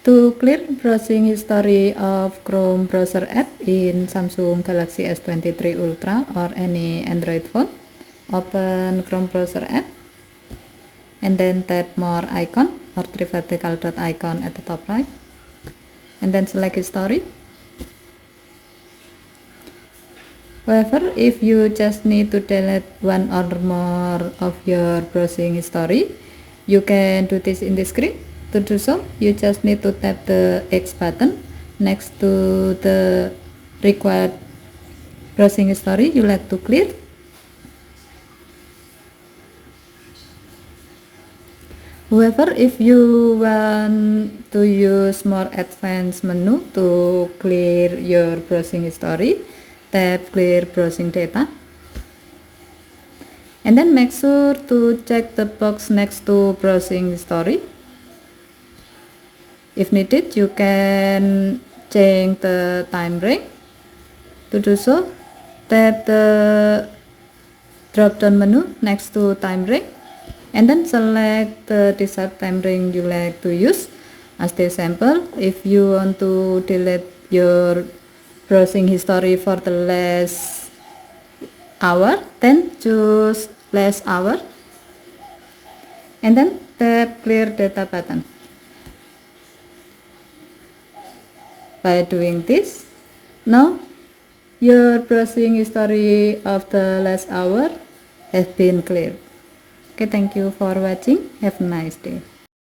To clear browsing history of Chrome browser app in Samsung Galaxy S23 Ultra or any Android phone, open Chrome browser app and then tap more icon or three vertical dot icon at the top right, and then select history. However, if you just need to delete one or more of your browsing history, you can do this in the screen. To do so, you just need to tap the X button next to the required browsing history you like to clear. However, if you want to use more advanced menu to clear your browsing history, tap clear browsing data and then make sure to check the box next to browsing history. If needed, you can change the time range. To do so, tap the drop down menu next to time range and then select the desired time range you like to use. As the example, if you want to delete your browsing history for the last hour, then choose last hour and then tap clear data button. By doing this, now your browsing history of the last hour has been cleared. Okay, thank you for watching. Have a nice day.